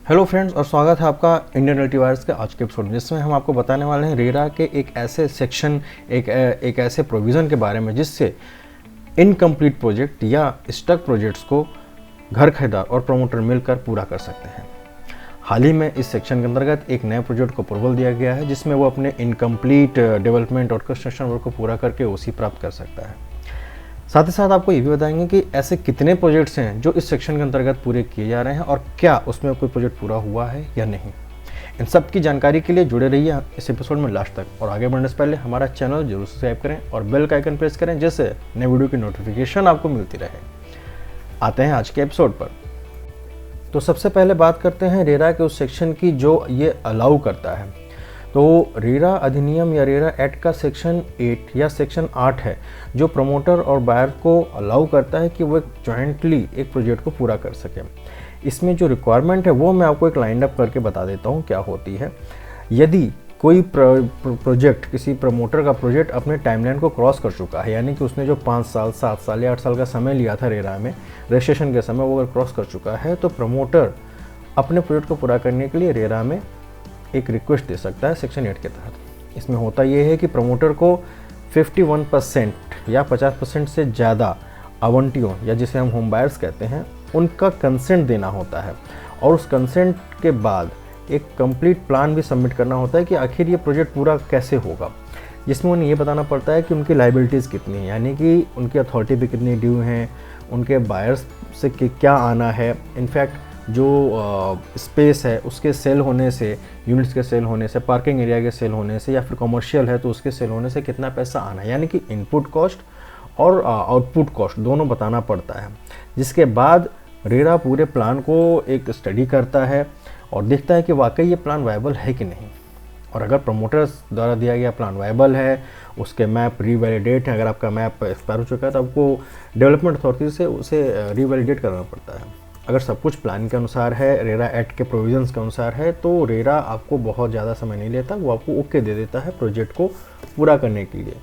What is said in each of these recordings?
Hello friends और स्वागत है आपका इंडियन रियलिटी वायर्स के आज के एपिसोड में, जिसमें हम आपको बताने वाले हैं रेरा के एक ऐसे सेक्शन एक ऐसे प्रोविज़न के बारे में जिससे इनकम्प्लीट प्रोजेक्ट या स्टक प्रोजेक्ट्स को घर खरीदार और प्रमोटर मिलकर पूरा कर सकते हैं। हाल ही में इस सेक्शन के अंतर्गत एक नए प्रोजेक्ट को अप्रूवल दिया गया है जिसमें वो अपने इनकम्प्लीट डेवलपमेंट और कंस्ट्रक्शन वर्क को पूरा करके ओसी प्राप्त कर सकता है। साथ ही साथ आपको ये भी बताएंगे कि ऐसे कितने प्रोजेक्ट्स हैं जो इस सेक्शन के अंतर्गत पूरे किए जा रहे हैं और क्या उसमें कोई प्रोजेक्ट पूरा हुआ है या नहीं। इन सब की जानकारी के लिए जुड़े रहिए इस एपिसोड में लास्ट तक, और आगे बढ़ने से पहले हमारा चैनल जरूर सब्सक्राइब करें और बेल का आइकन प्रेस करें जिससे नए वीडियो की नोटिफिकेशन आपको मिलती रहे। आते हैं आज के एपिसोड पर। तो सबसे पहले बात करते हैं रेरा के उस सेक्शन की जो ये अलाउ करता है। तो रेरा अधिनियम या रेरा एक्ट का सेक्शन 8 या सेक्शन 8 है जो प्रमोटर और बायर को अलाउ करता है कि वो एक जॉइंटली एक प्रोजेक्ट को पूरा कर सके। इसमें जो रिक्वायरमेंट है वो मैं आपको एक लाइन अप करके बता देता हूँ क्या होती है। यदि कोई प्रोजेक्ट, किसी प्रमोटर का प्रोजेक्ट अपने टाइमलाइन को क्रॉस कर चुका है, यानी कि उसने जो 5 साल 7 साल या 8 साल का समय लिया था रेरा में रजिस्ट्रेशन के समय, वो अगर क्रॉस कर चुका है तो प्रमोटर अपने प्रोजेक्ट को पूरा करने के लिए रेरा में एक रिक्वेस्ट दे सकता है सेक्शन 8 के तहत। इसमें होता यह है कि प्रमोटर को 51% या 50% से ज़्यादा आवंटियों या जिसे हम होम बायर्स कहते हैं उनका कंसेंट देना होता है, और उस कंसेंट के बाद एक कंप्लीट प्लान भी सबमिट करना होता है कि आखिर ये प्रोजेक्ट पूरा कैसे होगा, जिसमें उन्हें ये बताना पड़ता है कि उनकी लाइबिलिटीज़ कितनी हैं, यानी कि उनकी अथॉरिटी पे कितनी ड्यू हैं, उनके बायर्स से क्या आना है, इनफैक्ट जो स्पेस है उसके सेल होने से, यूनिट्स के सेल होने से, पार्किंग एरिया के सेल होने से, या फिर कमर्शियल है तो उसके सेल होने से कितना पैसा आना है, यानी कि इनपुट कॉस्ट और आउटपुट कॉस्ट दोनों बताना पड़ता है। जिसके बाद रेरा पूरे प्लान को एक स्टडी करता है और देखता है कि वाकई ये प्लान वायबल है कि नहीं, और अगर प्रमोटर्स द्वारा दिया गया प्लान वायबल है, उसके मैप रीवैलिडेट है, अगर आपका मैप एक्सपायर हो चुका है तो आपको डेवलपमेंट अथॉरिटी से उसे रीवैलिडेट करना पड़ता है। अगर सब कुछ प्लान के अनुसार है, रेरा एक्ट के प्रोविजंस के अनुसार है, तो रेरा आपको बहुत ज़्यादा समय नहीं लेता, वो आपको ओके दे देता है प्रोजेक्ट को पूरा करने के लिए।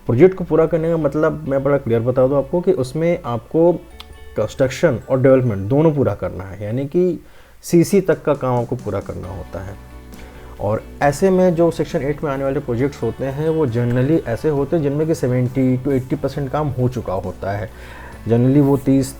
प्रोजेक्ट को पूरा करने का मतलब मैं बड़ा क्लियर बता दूं आपको कि उसमें आपको कंस्ट्रक्शन और डेवलपमेंट दोनों पूरा करना है, यानी कि सीसी तक का काम आपको पूरा करना होता है। और ऐसे में जो सेक्शन 8 में आने वाले प्रोजेक्ट्स होते हैं वो जनरली ऐसे होते हैं जिनमें कि 70 to 80% काम हो चुका होता है। जनरली वो 30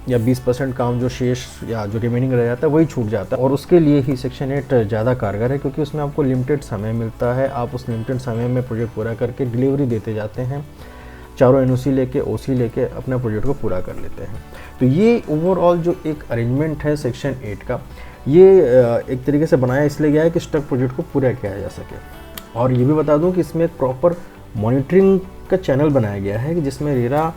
या 20% काम जो शेष या जो रिमेनिंग रह जाता है वही छूट जाता है, और उसके लिए ही सेक्शन 8 ज़्यादा कारगर है क्योंकि उसमें आपको लिमिटेड समय मिलता है। आप उस लिमिटेड समय में प्रोजेक्ट पूरा करके डिलीवरी देते जाते हैं, चारों एनओसी लेके ओसी लेके अपना प्रोजेक्ट को पूरा कर लेते हैं। तो ये ओवरऑल जो एक अरेंजमेंट है सेक्शन 8 का, ये एक तरीके से बनाया इसलिए गया है कि स्टक प्रोजेक्ट को पूरा किया जा सके। और ये भी बता दूँ कि इसमें एक प्रॉपर मॉनिटरिंग का चैनल बनाया गया है कि जिसमें रेरा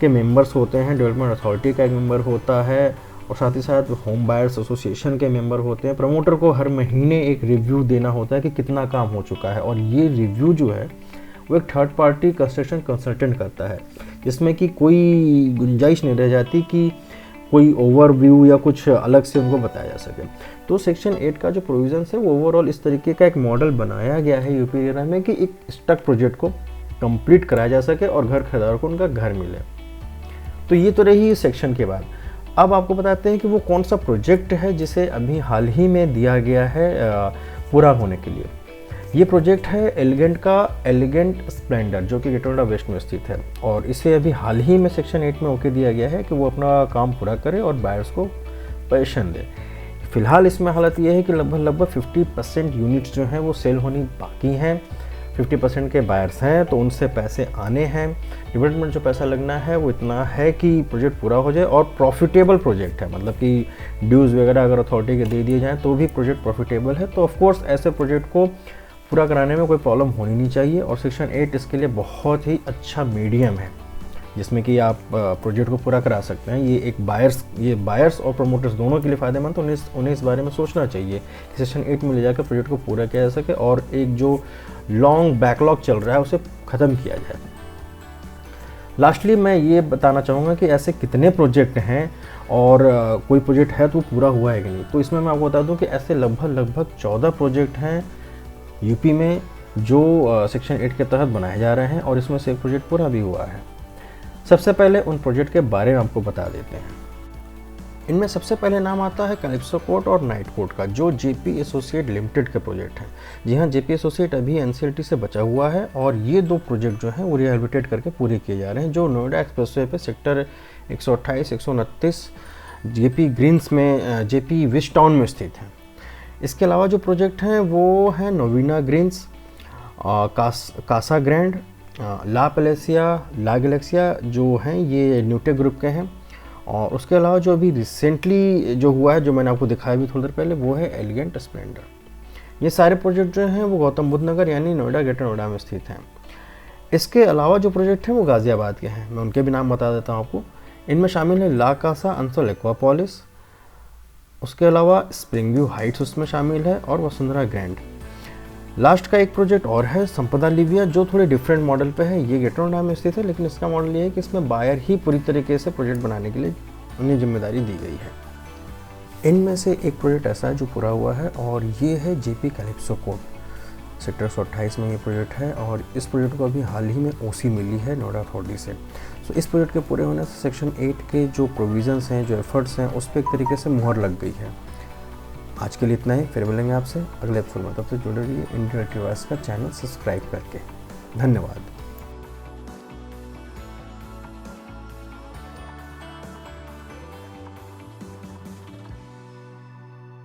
के मेंबर्स होते हैं, डेवलपमेंट अथॉरिटी का एक मेंबर होता है, और साथ ही साथ होम बायर्स एसोसिएशन के मेंबर होते हैं। प्रमोटर को हर महीने एक रिव्यू देना होता है कि कितना काम हो चुका है, और ये रिव्यू जो है वो एक थर्ड पार्टी कंस्ट्रक्शन कंसल्टेंट करता है, जिसमें कि कोई गुंजाइश नहीं रह जाती कि कोई ओवरव्यू या कुछ अलग से उनको बताया जा सके। तो सेक्शन 8 का जो प्रोविजंस है वो ओवरऑल इस तरीके का एक मॉडल बनाया गया है यूपी रेरा में कि एक स्टक प्रोजेक्ट को कंप्लीट कराया जा सके और घर खरीदारों को उनका घर मिले। तो ये तो रही सेक्शन के बाद। अब आपको बताते हैं कि वो कौन सा प्रोजेक्ट है जिसे अभी हाल ही में दिया गया है पूरा होने के लिए। ये प्रोजेक्ट है एलिगेंट स्प्लेंडर, जो कि गेटवे नोएडा वेस्ट में स्थित है, और इसे अभी हाल ही में सेक्शन 8 में ओके दिया गया है कि वो अपना काम पूरा करे और बायर्स को पोजीशन दे। फिलहाल इसमें हालत ये है कि लगभग 50% यूनिट्स जो हैं वो सेल होनी बाकी हैं, 50% के बायर्स हैं, तो उनसे पैसे आने हैं। डेवलपमेंट जो पैसा लगना है वो इतना है कि प्रोजेक्ट पूरा हो जाए, और प्रॉफिटेबल प्रोजेक्ट है, मतलब कि ड्यूज़ वगैरह अगर अथॉरिटी के दे दिए जाएँ तो भी प्रोजेक्ट प्रॉफिटेबल है। तो ऑफकोर्स ऐसे प्रोजेक्ट को पूरा कराने में कोई प्रॉब्लम होनी नहीं चाहिए, और सेक्शन 8 इसके लिए बहुत ही अच्छा मीडियम है जिसमें कि आप प्रोजेक्ट को पूरा करा सकते हैं। ये बायर्स और प्रमोटर्स दोनों के लिए फ़ायदेमंद, तो उन्हें इस बारे में सोचना चाहिए कि सेक्शन 8 में ले जाकर प्रोजेक्ट को पूरा किया जा सके और एक जो लॉन्ग बैकलॉग चल रहा है उसे ख़त्म किया जाए। लास्टली मैं ये बताना चाहूँगा कि ऐसे कितने प्रोजेक्ट हैं और कोई प्रोजेक्ट है तो पूरा हुआ है कि नहीं। तो इसमें मैं आपको बता दूँ कि ऐसे लगभग 14 प्रोजेक्ट हैं यूपी में जो सेक्शन 8 के तहत बनाए जा रहे हैं, और इसमें से एक प्रोजेक्ट पूरा भी हुआ है। सबसे पहले उन प्रोजेक्ट के बारे में आपको बता देते हैं। इनमें सबसे पहले नाम आता है कैलिप्सो कोर्ट और नाइट कोर्ट का, जो जेपी एसोसिएट लिमिटेड के प्रोजेक्ट हैं। जी हाँ, जेपी एसोसिएट अभी एनसीएलटी से बचा हुआ है और ये 2 प्रोजेक्ट जो हैं वो रिहेबिलिटेट करके पूरे किए जा रहे हैं, जो नोएडा एक्सप्रेसवे पे सेक्टर 128, 129 जेपी ग्रीन्स में जेपी वेस्ट टाउन में स्थित हैं। इसके अलावा जो प्रोजेक्ट हैं वो हैं नोविना ग्रीन्स, कासा ग्रैंड, ला पैलेसिया, ला गैलेक्सिया, जो हैं ये न्यूटे ग्रुप के हैं। और उसके अलावा जो अभी रिसेंटली जो हुआ है, जो मैंने आपको दिखाया भी थोड़ी देर पहले, वो है एलिगेंट स्प्लेंडर। ये सारे प्रोजेक्ट जो हैं वो गौतम बुद्ध नगर यानी नोएडा, ग्रेटर नोएडा में स्थित हैं। इसके अलावा जो प्रोजेक्ट हैं वो गाज़ियाबाद के हैं, मैं उनके भी नाम बता देता हूँ आपको। इनमें शामिल है ला कासा अंसल एक्वापोलिस, उसके अलावा स्प्रिंग व्यू हाइट्स उसमें शामिल है, और वसुंधरा ग्रैंड। लास्ट का एक प्रोजेक्ट और है संपदा लिविया, जो थोड़े डिफरेंट मॉडल पे है। ये ग्रेटर नोएडा में स्थित है, लेकिन इसका मॉडल ये है कि इसमें बायर ही पूरी तरीके से प्रोजेक्ट बनाने के लिए उन्हें जिम्मेदारी दी गई है। इनमें से एक प्रोजेक्ट ऐसा है जो पूरा हुआ है, और ये है जेपी कैलिप्सो कोर्ट सेक्टर 128 में ये प्रोजेक्ट है। और इस प्रोजेक्ट को अभी हाल ही में ओसी मिली है नोएडा अथॉरिटी से। तो इस प्रोजेक्ट के पूरे होने से सेक्शन 8 के जो प्रोविजंस हैं, जो एफर्ट्स हैं, उस पर एक तरीके से मुहर लग गई है। आज के लिए इतना ही, फिर मिलेंगे आपसे अगले एपिसोड में। तब तक जुड़े रहिए इंडियन रिवाइज का चैनल सब्सक्राइब करके। धन्यवाद।